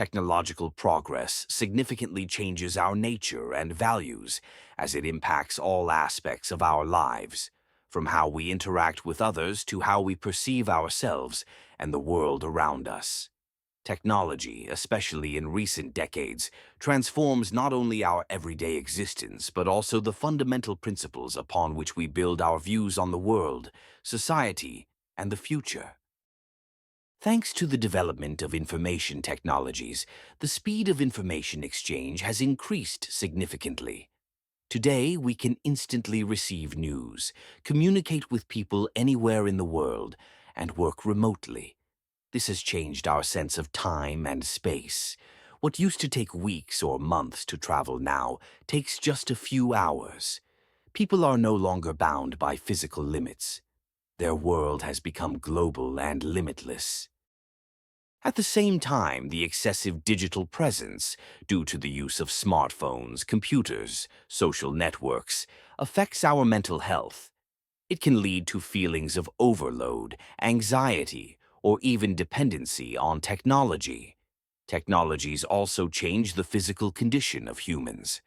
Technological progress significantly changes our nature and values as it impacts all aspects of our lives, from how we interact with others to how we perceive ourselves and the world around us. Technology, especially in recent decades, transforms not only our everyday existence but also the fundamental principles upon which we build our views on the world, society, and the future. Thanks to the development of information technologies, the speed of information exchange has increased significantly. Today, we can instantly receive news, communicate with people anywhere in the world, and work remotely. This has changed our sense of time and space. What used to take weeks or months to travel now takes just a few hours. People are no longer bound by physical limits. Their world has become global and limitless. At the same time, the excessive digital presence, due to the use of smartphones, computers, social networks, affects our mental health. It can lead to feelings of overload, anxiety, or even dependency on technology. Technologies also change the physical condition of humans.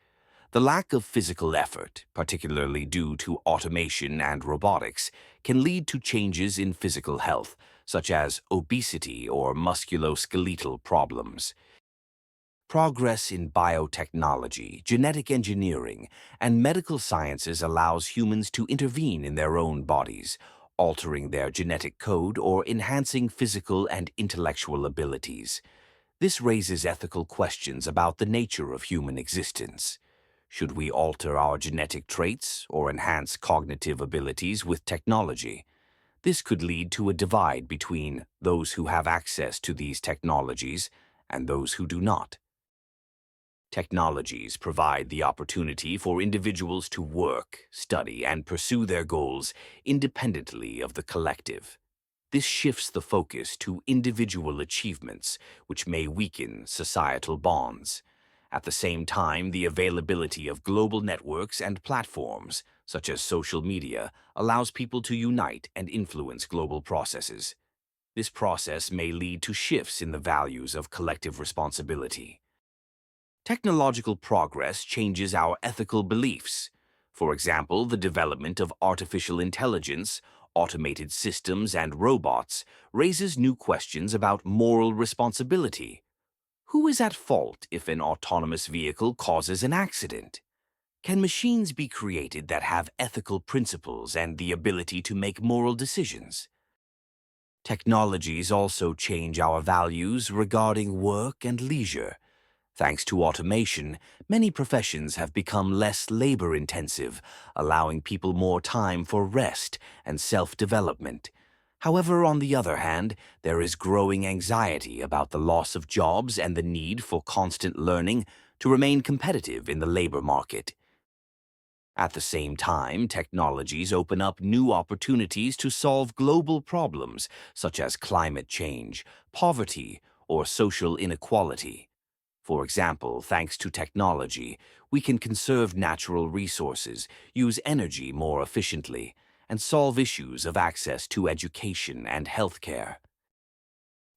The lack of physical effort, particularly due to automation and robotics, can lead to changes in physical health, such as obesity or musculoskeletal problems. Progress in biotechnology, genetic engineering, and medical sciences allows humans to intervene in their own bodies, altering their genetic code or enhancing physical and intellectual abilities. This raises ethical questions about the nature of human existence. Should we alter our genetic traits or enhance cognitive abilities with technology? This could lead to a divide between those who have access to these technologies and those who do not. Technologies provide the opportunity for individuals to work, study, and pursue their goals independently of the collective. This shifts the focus to individual achievements, which may weaken societal bonds. At the same time, the availability of global networks and platforms, such as social media, allows people to unite and influence global processes. This process may lead to shifts in the values of collective responsibility. Technological progress changes our ethical beliefs. For example, the development of artificial intelligence, automated systems, and robots raises new questions about moral responsibility. Who is at fault if an autonomous vehicle causes an accident? Can machines be created that have ethical principles and the ability to make moral decisions? Technologies also change our values regarding work and leisure. Thanks to automation, many professions have become less labor-intensive, allowing people more time for rest and self-development. However, on the other hand, there is growing anxiety about the loss of jobs and the need for constant learning to remain competitive in the labor market. At the same time, technologies open up new opportunities to solve global problems such as climate change, poverty, or social inequality. For example, thanks to technology, we can conserve natural resources, use energy more efficiently, and solve issues of access to education and healthcare.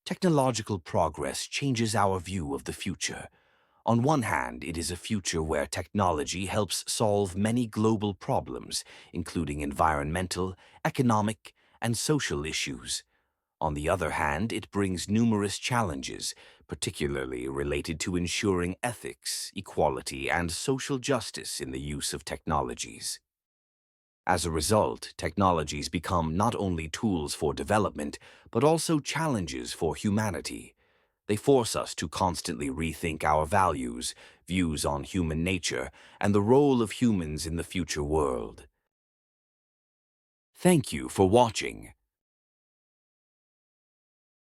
Technological progress changes our view of the future. On one hand, it is a future where technology helps solve many global problems, including environmental, economic, and social issues. On the other hand, it brings numerous challenges, particularly related to ensuring ethics, equality, and social justice in the use of technologies. As a result, technologies become not only tools for development, but also challenges for humanity. They force us to constantly rethink our values, views on human nature, and the role of humans in the future world. Thank you for watching.